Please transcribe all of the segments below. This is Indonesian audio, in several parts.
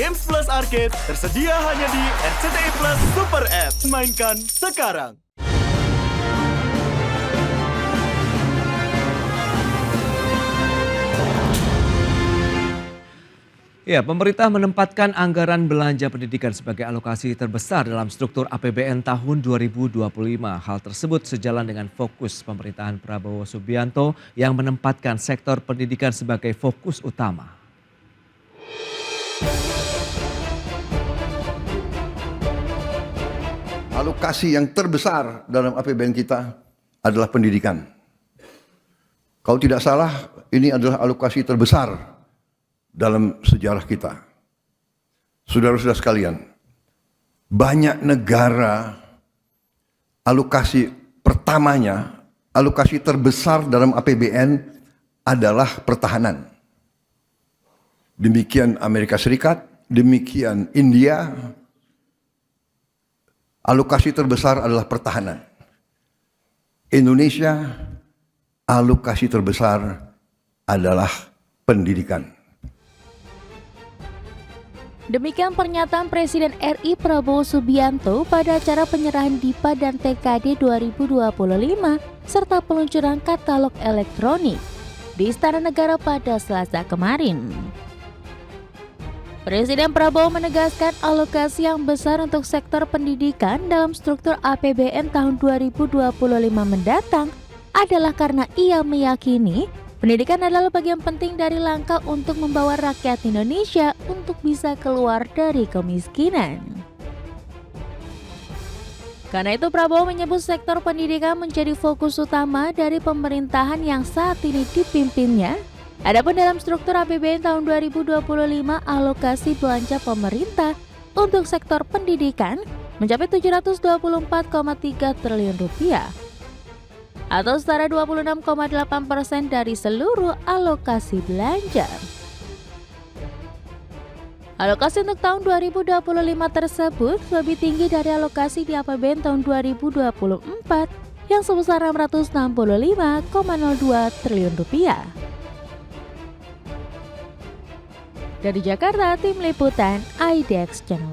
Games Plus Arcade tersedia hanya di RCTI Plus Super App. Mainkan sekarang. Ya, pemerintah menempatkan anggaran belanja pendidikan sebagai alokasi terbesar dalam struktur APBN tahun 2025. Hal tersebut sejalan dengan fokus pemerintahan Prabowo Subianto yang menempatkan sektor pendidikan sebagai fokus utama. Alokasi yang terbesar dalam APBN kita adalah pendidikan. Kalau tidak salah, ini adalah alokasi terbesar dalam sejarah kita. Saudara-saudara sekalian, banyak negara alokasi pertamanya, alokasi terbesar dalam APBN adalah pertahanan. Demikian Amerika Serikat, demikian India, alokasi terbesar adalah pertahanan. Indonesia, alokasi terbesar adalah pendidikan. Demikian pernyataan Presiden RI Prabowo Subianto pada acara penyerahan DIPA dan TKD 2025 serta peluncuran katalog elektronik di Istana Negara pada Selasa kemarin. Presiden Prabowo menegaskan alokasi yang besar untuk sektor pendidikan dalam struktur APBN tahun 2025 mendatang adalah karena ia meyakini pendidikan adalah bagian penting dari langkah untuk membawa rakyat Indonesia untuk bisa keluar dari kemiskinan. Karena itu Prabowo menyebut sektor pendidikan menjadi fokus utama dari pemerintahan yang saat ini dipimpinnya. Adapun dalam struktur APBN tahun 2025, alokasi belanja pemerintah untuk sektor pendidikan mencapai 724,3 triliun rupiah atau setara 26,8% dari seluruh alokasi belanja. Alokasi untuk tahun 2025 tersebut lebih tinggi dari alokasi di APBN tahun 2024 yang sebesar 665,02 triliun rupiah. Dari Jakarta, Tim Liputan IDX Channel.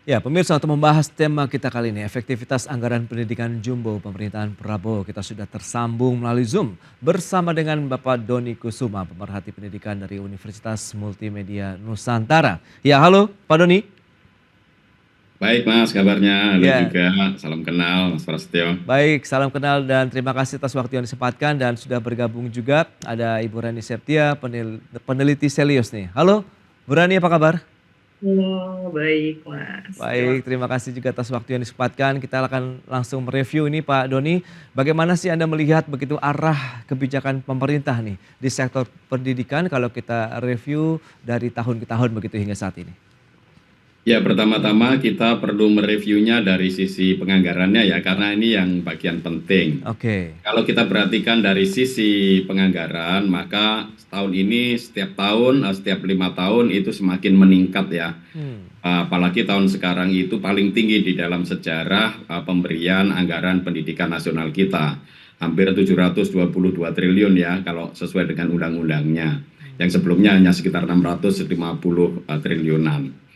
Ya, pemirsa, untuk membahas tema kita kali ini, efektivitas anggaran pendidikan jumbo pemerintahan Prabowo, kita sudah tersambung melalui Zoom bersama dengan Bapak Doni Kusuma, pemerhati pendidikan dari Universitas Multimedia Nusantara. Ya, halo Pak Doni. Baik Mas, kabarnya. Halo juga, salam kenal Mas Prasetyo. Baik, salam kenal dan terima kasih atas waktu yang disempatkan dan sudah bergabung juga ada Ibu Rani Septia, peneliti Selius nih. Halo, Bu Rani, apa kabar? Oh, baik Mas. Baik, terima kasih juga atas waktu yang disempatkan. Kita akan langsung mereview ini Pak Doni. Bagaimana sih Anda melihat begitu arah kebijakan pemerintah nih di sektor pendidikan kalau kita review dari tahun ke tahun begitu hingga saat ini? Ya, pertama-tama kita perlu mereviewnya dari sisi penganggarannya ya, karena ini yang bagian penting. Oke. Kalau kita perhatikan dari sisi penganggaran, maka tahun ini setiap tahun, setiap 5 tahun itu semakin meningkat ya. Apalagi tahun sekarang itu paling tinggi di dalam sejarah pemberian anggaran pendidikan nasional kita. Hampir 722 triliun ya, kalau sesuai dengan undang-undangnya. Yang sebelumnya hanya sekitar 650 triliunan.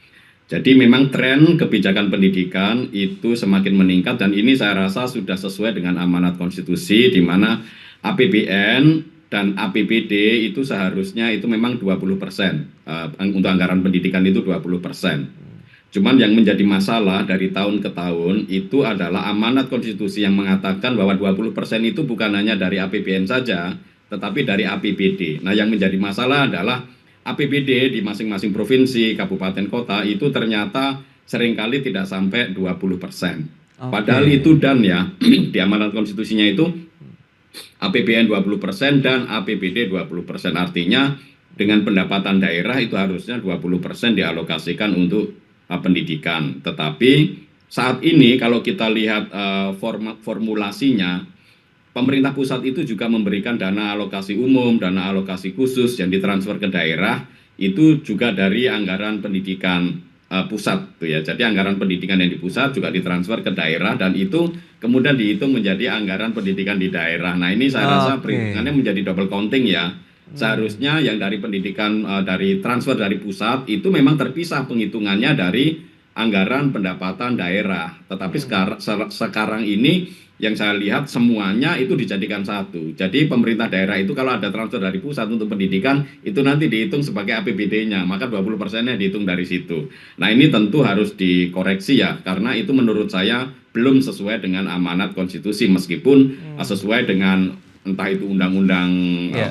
Jadi memang tren kebijakan pendidikan itu semakin meningkat dan ini saya rasa sudah sesuai dengan amanat konstitusi di mana APBN dan APBD itu seharusnya itu memang 20%. Untuk anggaran pendidikan itu 20%. Cuman yang menjadi masalah dari tahun ke tahun itu adalah amanat konstitusi yang mengatakan bahwa 20% itu bukan hanya dari APBN saja, tetapi dari APBD. Nah, yang menjadi masalah adalah APBD di masing-masing provinsi, kabupaten, kota itu ternyata seringkali tidak sampai 20%. Padahal itu dan ya, di amanat konstitusinya itu APBN 20% dan APBD 20%. Artinya dengan pendapatan daerah itu harusnya 20% dialokasikan untuk pendidikan. Tetapi saat ini kalau kita lihat formulasinya, pemerintah pusat itu juga memberikan dana alokasi umum, dana alokasi khusus yang ditransfer ke daerah, itu juga dari anggaran pendidikan pusat tuh ya. Jadi anggaran pendidikan yang di pusat juga ditransfer ke daerah dan itu kemudian dihitung menjadi anggaran pendidikan di daerah. Nah, ini saya rasa perhitungannya menjadi double counting ya. Seharusnya yang dari pendidikan dari transfer dari pusat itu memang terpisah penghitungannya dari anggaran pendapatan daerah. Tetapi sekarang ini yang saya lihat semuanya itu dijadikan satu. Jadi pemerintah daerah itu kalau ada transfer dari pusat untuk pendidikan itu nanti dihitung sebagai APBD-nya, maka 20%-nya dihitung dari situ. Nah, ini tentu harus dikoreksi ya, karena itu menurut saya belum sesuai dengan amanat konstitusi, meskipun sesuai dengan entah itu undang-undang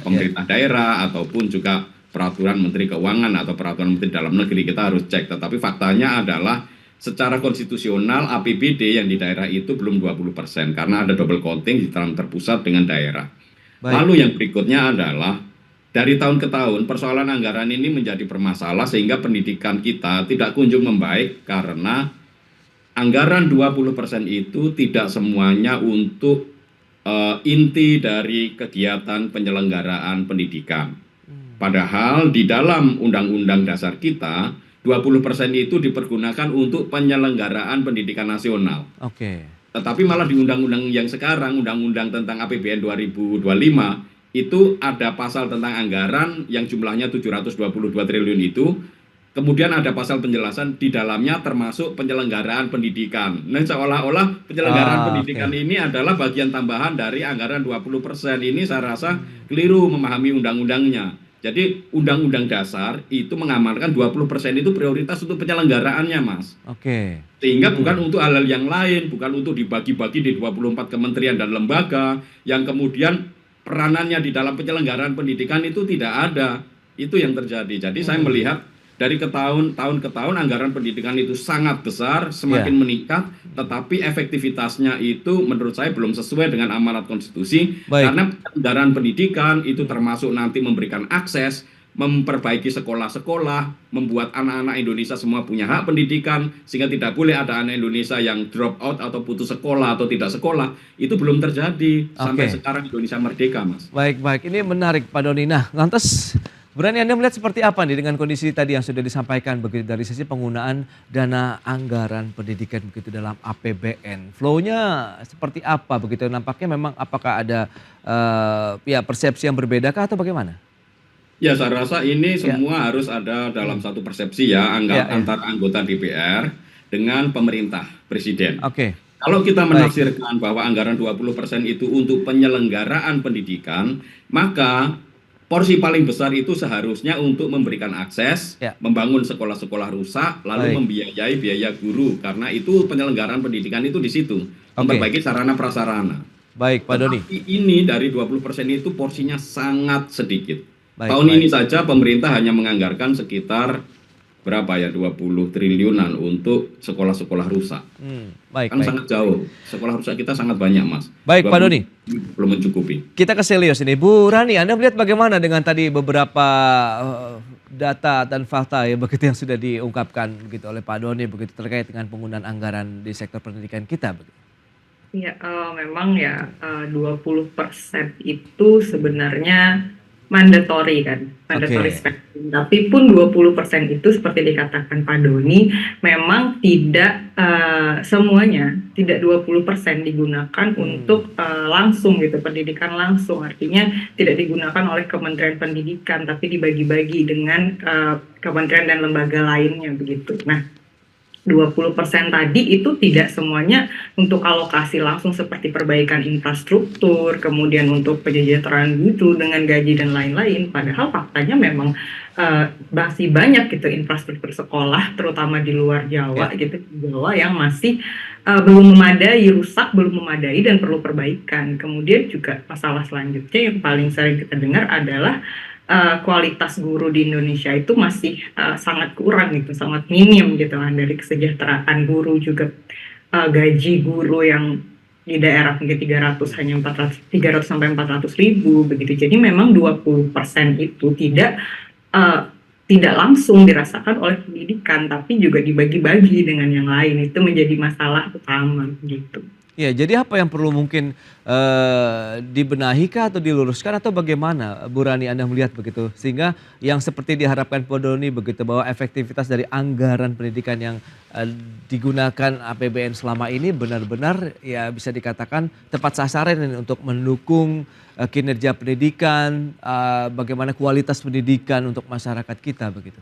pemerintah daerah ataupun juga peraturan Menteri Keuangan atau peraturan Menteri Dalam Negeri, kita harus cek. Tetapi faktanya adalah secara konstitusional APBD yang di daerah itu belum 20% karena ada double counting di dalam terpusat dengan daerah. Lalu yang berikutnya adalah dari tahun ke tahun persoalan anggaran ini menjadi bermasalah sehingga pendidikan kita tidak kunjung membaik karena anggaran 20% itu tidak semuanya untuk inti dari kegiatan penyelenggaraan pendidikan. Padahal di dalam Undang-Undang Dasar kita 20% itu dipergunakan untuk penyelenggaraan pendidikan nasional. Tetapi malah di undang-undang yang sekarang, undang-undang tentang APBN 2025, itu ada pasal tentang anggaran yang jumlahnya 722 triliun itu. Kemudian ada pasal penjelasan di dalamnya termasuk penyelenggaraan pendidikan. Nah, seolah-olah penyelenggaraan pendidikan ini adalah bagian tambahan dari anggaran 20%. Ini saya rasa keliru memahami undang-undangnya. Jadi Undang-Undang Dasar itu mengamankan 20% itu prioritas untuk penyelenggaraannya, Mas. Sehingga bukan untuk hal-hal yang lain, bukan untuk dibagi-bagi di 24 kementerian dan lembaga, yang kemudian peranannya di dalam penyelenggaraan pendidikan itu tidak ada. Itu yang terjadi. Jadi saya melihat dari tahun ke tahun anggaran pendidikan itu sangat besar, semakin meningkat, tetapi efektivitasnya itu menurut saya belum sesuai dengan amanat konstitusi. Karena anggaran pendidikan itu termasuk nanti memberikan akses, memperbaiki sekolah-sekolah, membuat anak-anak Indonesia semua punya hak pendidikan, sehingga tidak boleh ada anak Indonesia yang drop out atau putus sekolah atau tidak sekolah. Itu belum terjadi sampai sekarang Indonesia merdeka, Mas. Baik, ini menarik Pak Doni. Nah, lantas berani Anda melihat seperti apa nih dengan kondisi tadi yang sudah disampaikan begitu dari sisi penggunaan dana anggaran pendidikan begitu dalam APBN. Flow-nya seperti apa begitu? Nampaknya memang apakah ada persepsi yang berbeda kah atau bagaimana? Ya, saya rasa ini semua harus ada dalam satu persepsi ya, antara anggota DPR dengan pemerintah, presiden. Kalau kita menafsirkan bahwa anggaran 20% itu untuk penyelenggaraan pendidikan, maka porsi paling besar itu seharusnya untuk memberikan akses, membangun sekolah-sekolah rusak, lalu membiayai biaya guru. Karena itu penyelenggaraan pendidikan itu di situ, memperbaiki sarana prasarana. Baik, Pak Doni. Tapi ini dari 20% itu porsinya sangat sedikit. Tahun ini saja pemerintah hanya menganggarkan sekitar berapa ya, 20 triliunan untuk sekolah-sekolah rusak. Sangat jauh. Sekolah rusak kita sangat banyak, Mas. Baik, Pak Doni. Belum mencukupi. Kita ke Selios ini. Bu Rani, Anda melihat bagaimana dengan tadi beberapa data dan fakta ya begitu yang sudah diungkapkan begitu oleh Pak Doni begitu terkait dengan penggunaan anggaran di sektor pendidikan kita begitu. Ya, memang ya 20% itu sebenarnya mandatory kan, mandatory spending. Tapi pun 20% itu seperti dikatakan Pak Doni, memang tidak semuanya, tidak 20% digunakan untuk langsung gitu, pendidikan langsung. Artinya tidak digunakan oleh Kementerian Pendidikan, tapi dibagi-bagi dengan kementerian dan lembaga lainnya begitu. Nah, 20% tadi itu tidak semuanya untuk alokasi langsung seperti perbaikan infrastruktur, kemudian untuk penjajatan guru dengan gaji dan lain-lain. Padahal faktanya memang masih banyak gitu infrastruktur sekolah, terutama di luar Jawa gitu, di Jawa yang masih belum memadai, rusak, belum memadai dan perlu perbaikan. Kemudian juga masalah selanjutnya yang paling sering kita dengar adalah kualitas guru di Indonesia itu masih sangat kurang gitu, sangat minim gitu kan, dari kesejahteraan guru juga gaji guru yang di daerah mungkin 300 sampai 400 ribu begitu. Jadi memang 20% itu tidak langsung dirasakan oleh pendidikan, tapi juga dibagi-bagi dengan yang lain. Itu menjadi masalah utama gitu. Ya, jadi apa yang perlu mungkin dibenahi kah atau diluruskan atau bagaimana Bu Rani Anda melihat begitu? Sehingga yang seperti diharapkan Pak Doni begitu bahwa efektivitas dari anggaran pendidikan yang digunakan APBN selama ini benar-benar ya bisa dikatakan tepat sasaran ini untuk mendukung kinerja pendidikan, bagaimana kualitas pendidikan untuk masyarakat kita begitu.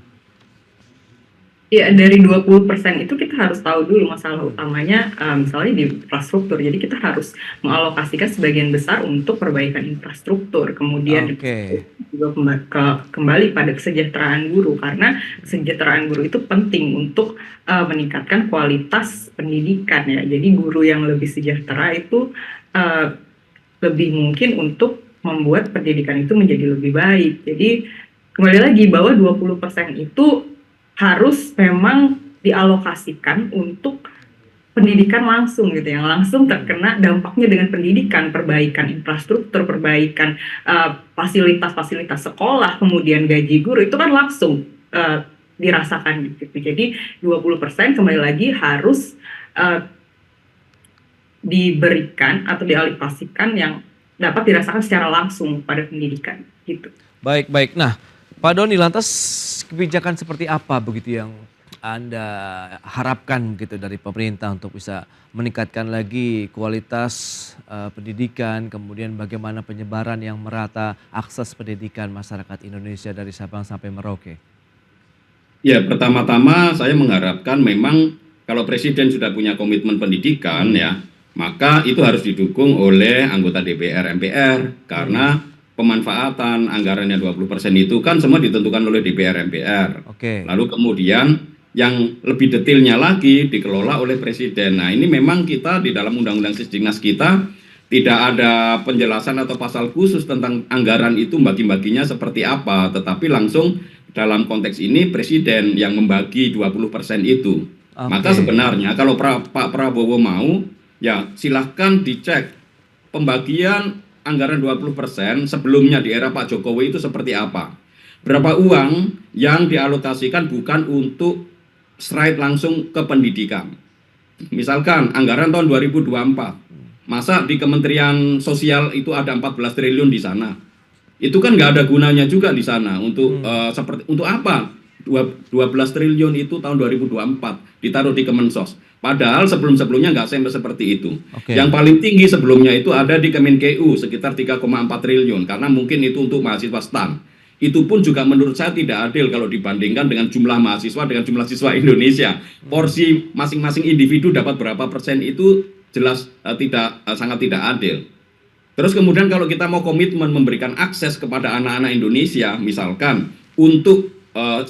Ya, dari 20% itu kita harus tahu dulu masalah utamanya, misalnya di infrastruktur. Jadi kita harus mengalokasikan sebagian besar untuk perbaikan infrastruktur. Kemudian juga kembali pada kesejahteraan guru, karena kesejahteraan guru itu penting untuk meningkatkan kualitas pendidikan ya. Jadi guru yang lebih sejahtera itu lebih mungkin untuk membuat pendidikan itu menjadi lebih baik. Jadi kembali lagi bahwa 20% itu harus memang dialokasikan untuk pendidikan langsung gitu, yang langsung terkena dampaknya dengan pendidikan, perbaikan infrastruktur, perbaikan fasilitas-fasilitas sekolah, kemudian gaji guru itu kan langsung dirasakan gitu. Jadi 20% kembali lagi harus diberikan atau dialokasikan yang dapat dirasakan secara langsung pada pendidikan gitu. Baik. Nah, Pak Doni, lantas kebijakan seperti apa begitu yang Anda harapkan gitu dari pemerintah untuk bisa meningkatkan lagi kualitas pendidikan, kemudian bagaimana penyebaran yang merata akses pendidikan masyarakat Indonesia dari Sabang sampai Merauke? Ya, pertama-tama saya mengharapkan memang kalau Presiden sudah punya komitmen pendidikan ya, maka itu harus didukung oleh anggota DPR, MPR, karena pemanfaatan anggarannya 20% itu kan semua ditentukan oleh DPR MPR. Lalu kemudian yang lebih detailnya lagi dikelola oleh Presiden. Nah, ini memang kita di dalam Undang-Undang Sisdiknas kita tidak ada penjelasan atau pasal khusus tentang anggaran itu bagi-baginya seperti apa, tetapi langsung dalam konteks ini Presiden yang membagi 20% itu. Maka sebenarnya kalau Pak Prabowo mau, ya silahkan dicek pembagian anggaran 20% sebelumnya di era Pak Jokowi itu seperti apa. Berapa uang yang dialokasikan bukan untuk straight langsung ke pendidikan. Misalkan anggaran tahun 2024, masa di Kementerian Sosial itu ada 14 triliun di sana. Itu kan nggak ada gunanya juga di sana untuk untuk apa? 12 triliun itu tahun 2024 ditaruh di Kemensos. Padahal sebelum-sebelumnya nggak sampai seperti itu. Yang paling tinggi sebelumnya itu ada di Kemenkeu sekitar 3,4 triliun karena mungkin itu untuk mahasiswa STAN. Itu pun juga menurut saya tidak adil kalau dibandingkan dengan jumlah mahasiswa dengan jumlah siswa Indonesia. Porsi masing-masing individu dapat berapa persen itu jelas sangat tidak adil. Terus kemudian kalau kita mau komitmen memberikan akses kepada anak-anak Indonesia, misalkan untuk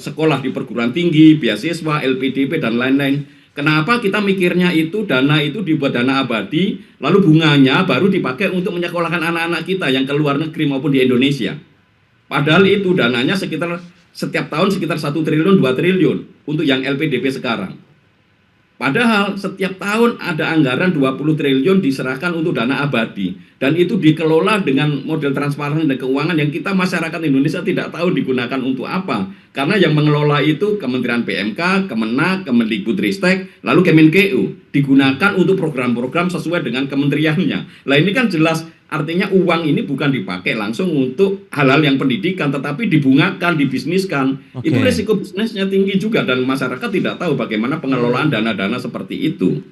sekolah di perguruan tinggi, beasiswa, LPDP dan lain-lain. Kenapa kita mikirnya itu dana itu dibuat dana abadi, lalu bunganya baru dipakai untuk menyekolahkan anak-anak kita yang ke luar negeri maupun di Indonesia. Padahal itu dananya setiap tahun sekitar 1 triliun, 2 triliun untuk yang LPDP sekarang. Padahal setiap tahun ada anggaran 20 triliun diserahkan untuk dana abadi. Dan itu dikelola dengan model transparan dan keuangan yang kita masyarakat Indonesia tidak tahu digunakan untuk apa. Karena yang mengelola itu Kementerian PMK, Kemenak, Kemendikbudristek, lalu Kemenkeu. Digunakan untuk program-program sesuai dengan kementeriannya. Lah ini kan jelas artinya uang ini bukan dipakai langsung untuk hal-hal yang pendidikan, tetapi dibungakan, dibisniskan. Itu risiko bisnisnya tinggi juga dan masyarakat tidak tahu bagaimana pengelolaan dana-dana seperti itu.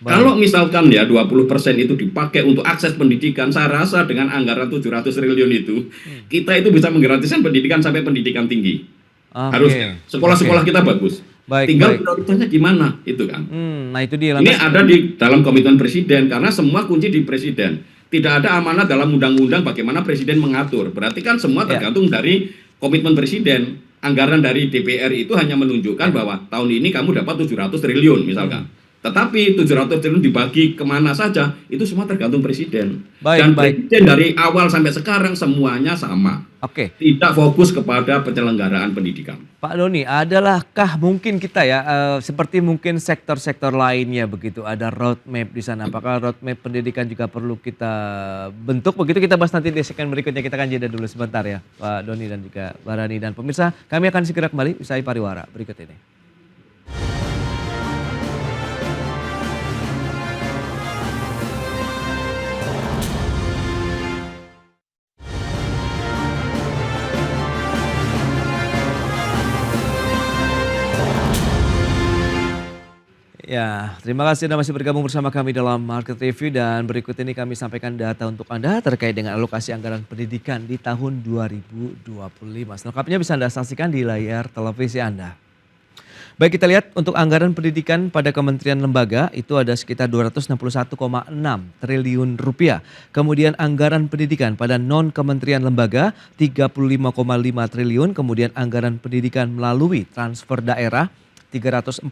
Kalau misalkan ya 20% itu dipakai untuk akses pendidikan, saya rasa dengan anggaran 700 triliun itu, kita itu bisa menggratiskan pendidikan sampai pendidikan tinggi. Harusnya sekolah-sekolah kita bagus. Tinggal prioritasnya gimana itu kan. Nah itu dia. Ini ada di dalam komitmen Presiden karena semua kunci di Presiden. Tidak ada amanat dalam undang-undang bagaimana Presiden mengatur. Berarti kan semua tergantung dari komitmen Presiden. Anggaran dari DPR itu hanya menunjukkan bahwa tahun ini kamu dapat 700 triliun misalkan. Tetapi 700 triliun dibagi kemana saja, itu semua tergantung Presiden. Presiden dari awal sampai sekarang semuanya sama. Tidak fokus kepada penyelenggaraan pendidikan. Pak Doni, adalahkah mungkin kita ya, seperti mungkin sektor-sektor lainnya begitu, ada roadmap di sana. Apakah roadmap pendidikan juga perlu kita bentuk? Begitu kita bahas nanti di segmen berikutnya. Kita akan jeda dulu sebentar ya, Pak Doni dan juga Mbak Rani. Dan pemirsa, kami akan segera kembali usai pariwara berikut ini. Ya, terima kasih Anda masih bergabung bersama kami dalam Market Review dan berikut ini kami sampaikan data untuk Anda terkait dengan alokasi anggaran pendidikan di tahun 2025. Selengkapnya bisa Anda saksikan di layar televisi Anda. Baik, kita lihat untuk anggaran pendidikan pada kementerian lembaga itu ada sekitar 261,6 triliun rupiah. Kemudian anggaran pendidikan pada non-kementerian lembaga 35,5 triliun. Kemudian anggaran pendidikan melalui transfer daerah 347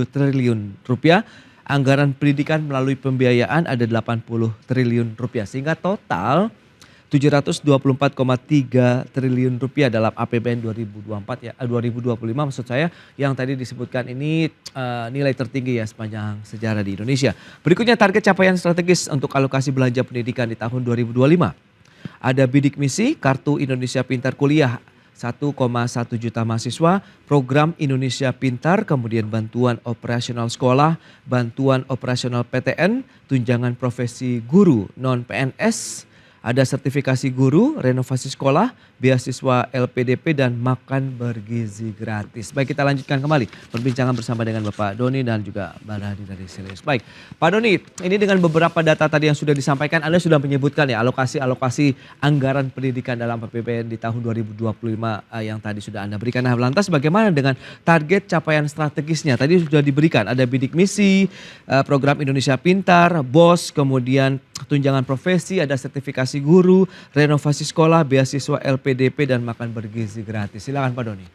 triliun rupiah. Anggaran pendidikan melalui pembiayaan ada 80 triliun rupiah. Sehingga total 724,3 triliun rupiah dalam APBN 2024 ya 2025 maksud saya yang tadi disebutkan ini nilai tertinggi ya sepanjang sejarah di Indonesia. Berikutnya target capaian strategis untuk alokasi belanja pendidikan di tahun 2025. Ada bidik misi Kartu Indonesia Pintar Kuliah 1,1 juta mahasiswa, program Indonesia Pintar, kemudian bantuan operasional sekolah, bantuan operasional PTN, tunjangan profesi guru non-PNS, ada sertifikasi guru, renovasi sekolah, beasiswa LPDP dan makan bergizi gratis. Baik, kita lanjutkan kembali perbincangan bersama dengan Bapak Doni dan juga Mbak Rahadi dari Silius. Baik, Pak Doni, ini dengan beberapa data tadi yang sudah disampaikan, Anda sudah menyebutkan ya alokasi anggaran pendidikan dalam APBN di tahun 2025 yang tadi sudah Anda berikan. Nah, lantas bagaimana dengan target capaian strategisnya? Tadi sudah diberikan, ada bidik misi, program Indonesia Pintar, BOS, kemudian tunjangan profesi, ada sertifikasi guru, renovasi sekolah, beasiswa LPDP dan makan bergizi gratis. Silakan Pak Doni.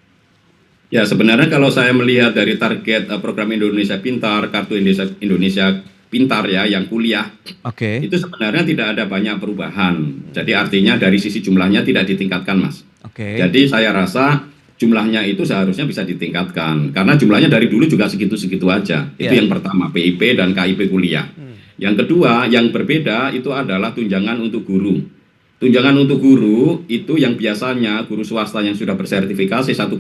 Ya, sebenarnya kalau saya melihat dari target program Indonesia Pintar, Kartu Indonesia Pintar ya yang kuliah, itu sebenarnya tidak ada banyak perubahan. Jadi artinya dari sisi jumlahnya tidak ditingkatkan, Mas. Jadi saya rasa jumlahnya itu seharusnya bisa ditingkatkan karena jumlahnya dari dulu juga segitu-segitu aja. Itu yang pertama, PIP dan KIP kuliah. Yang kedua, yang berbeda itu adalah tunjangan untuk guru. Tunjangan untuk guru itu yang biasanya guru swasta yang sudah bersertifikasi 1,5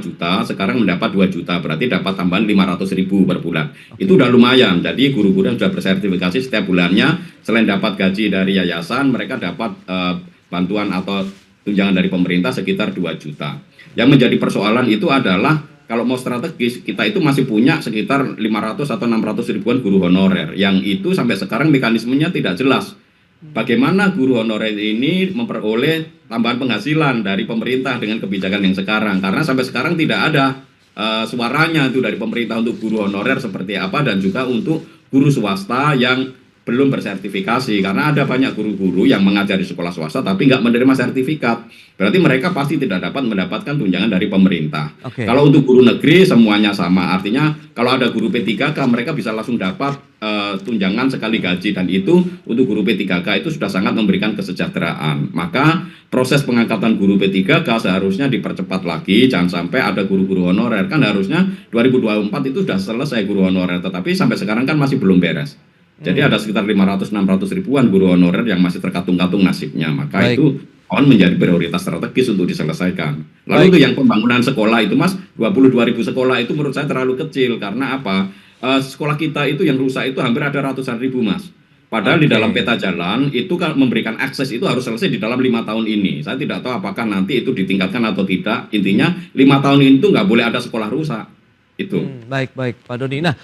juta, sekarang mendapat 2 juta, berarti dapat tambahan 500.000 per bulan. Itu udah lumayan, jadi guru-guru yang sudah bersertifikasi setiap bulannya, selain dapat gaji dari yayasan, mereka dapat bantuan atau tunjangan dari pemerintah sekitar 2 juta. Yang menjadi persoalan itu adalah kalau mau strategis, kita itu masih punya sekitar 500 atau 600 ribuan guru honorer. Yang itu sampai sekarang mekanismenya tidak jelas. Bagaimana guru honorer ini memperoleh tambahan penghasilan dari pemerintah dengan kebijakan yang sekarang. Karena sampai sekarang tidak ada suaranya itu dari pemerintah untuk guru honorer seperti apa. Dan juga untuk guru swasta yang belum bersertifikasi. Karena ada banyak guru-guru yang mengajar di sekolah swasta tapi nggak menerima sertifikat. Berarti mereka pasti tidak dapat mendapatkan tunjangan dari pemerintah. Kalau untuk guru negeri semuanya sama. Artinya kalau ada guru P3K mereka bisa langsung dapat tunjangan sekali gaji. Dan itu untuk guru P3K itu sudah sangat memberikan kesejahteraan. Maka proses pengangkatan guru P3K seharusnya dipercepat lagi. Jangan sampai ada guru-guru honorer. Kan harusnya 2024 itu sudah selesai guru honorer. Tetapi sampai sekarang kan masih belum beres. Jadi ada sekitar 500-600 ribuan guru honorer yang masih terkatung-katung nasibnya. Maka itu menjadi prioritas strategis untuk diselesaikan. Lalu itu yang pembangunan sekolah itu Mas, 22.000 sekolah itu menurut saya terlalu kecil. Karena apa? Sekolah kita itu yang rusak itu hampir ada ratusan ribu Mas. Padahal di dalam peta jalan itu kan memberikan akses itu harus selesai di dalam 5 tahun ini. Saya tidak tahu apakah nanti itu ditingkatkan atau tidak. Intinya 5 tahun itu nggak boleh ada sekolah rusak. Itu. Baik Pak Doni. Nah,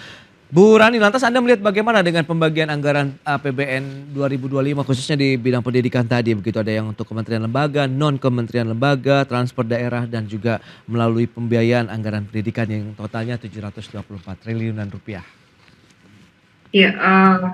Bu Rani, lantas Anda melihat bagaimana dengan pembagian anggaran APBN 2025 khususnya di bidang pendidikan tadi, begitu ada yang untuk kementerian lembaga, non-kementerian lembaga, transfer daerah dan juga melalui pembiayaan anggaran pendidikan yang totalnya 724 triliunan rupiah. Iya,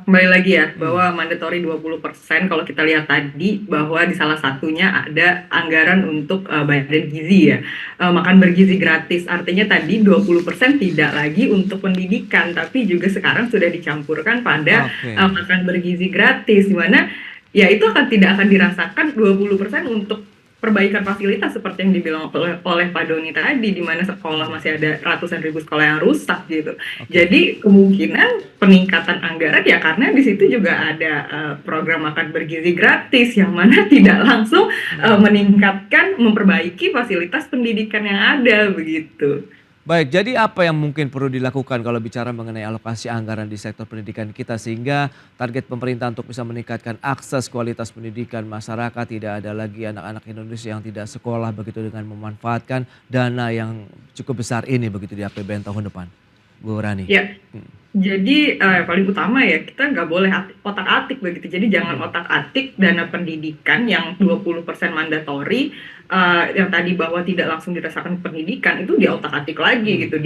kembali lagi ya bahwa mandatory 20% kalau kita lihat tadi bahwa di salah satunya ada anggaran untuk badan gizi ya, makan bergizi gratis. Artinya tadi 20% tidak lagi untuk pendidikan tapi juga sekarang sudah dicampurkan pada makan bergizi gratis, di mana ya itu tidak akan dirasakan 20% untuk perbaikan fasilitas seperti yang dibilang oleh Pak Doni tadi, di mana sekolah masih ada ratusan ribu sekolah yang rusak gitu. Jadi kemungkinan peningkatan anggaran ya karena di situ juga ada program makan bergizi gratis yang mana tidak langsung meningkatkan, memperbaiki fasilitas pendidikan yang ada begitu. Baik, jadi apa yang mungkin perlu dilakukan kalau bicara mengenai alokasi anggaran di sektor pendidikan kita sehingga target pemerintah untuk bisa meningkatkan akses kualitas pendidikan masyarakat, tidak ada lagi anak-anak Indonesia yang tidak sekolah begitu dengan memanfaatkan dana yang cukup besar ini begitu di APBN tahun depan? Bu Rani? Ya, jadi paling utama ya kita nggak boleh otak-atik begitu. Jadi jangan otak-atik dana pendidikan yang 20% mandatori, yang tadi bahwa tidak langsung dirasakan pendidikan itu di otak-atik lagi gitu,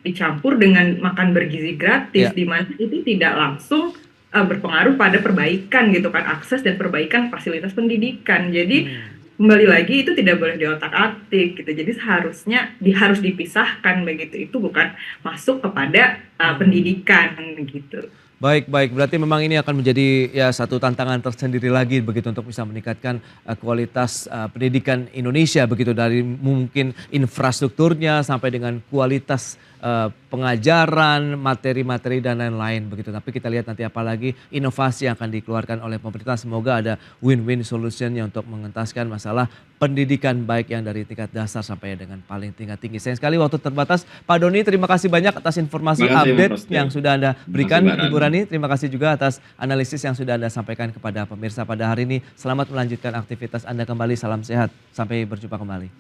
dicampur dengan makan bergizi gratis, di mana itu tidak langsung berpengaruh pada perbaikan gitu kan, akses dan perbaikan fasilitas pendidikan. Jadi kembali lagi itu tidak boleh diotak-atik gitu. Jadi seharusnya harus dipisahkan begitu. Itu bukan masuk kepada pendidikan gitu. Baik, berarti memang ini akan menjadi ya satu tantangan tersendiri lagi begitu untuk bisa meningkatkan kualitas pendidikan Indonesia begitu, dari mungkin infrastrukturnya sampai dengan kualitas pengajaran, materi-materi dan lain-lain begitu. Tapi kita lihat nanti apalagi inovasi yang akan dikeluarkan oleh pemerintah. Semoga ada win-win solutionnya untuk mengentaskan masalah pendidikan baik yang dari tingkat dasar sampai dengan paling tingkat tinggi. Sayang sekali waktu terbatas. Pak Doni, terima kasih banyak atas informasi update yang sudah Anda berikan. Ibu Rani, terima kasih juga atas analisis yang sudah Anda sampaikan kepada pemirsa pada hari ini. Selamat melanjutkan aktivitas Anda kembali. Salam sehat. Sampai berjumpa kembali.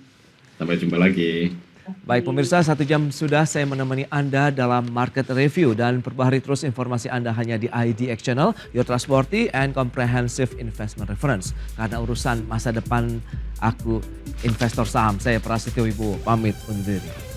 Sampai jumpa lagi. Baik pemirsa, 1 jam sudah saya menemani Anda dalam Market Review, dan perbaharui terus informasi Anda hanya di IDX Channel, Your Trustworthy and Comprehensive Investment Reference. Karena urusan masa depan aku investor saham, saya Prasetyo Wibowo pamit undur diri.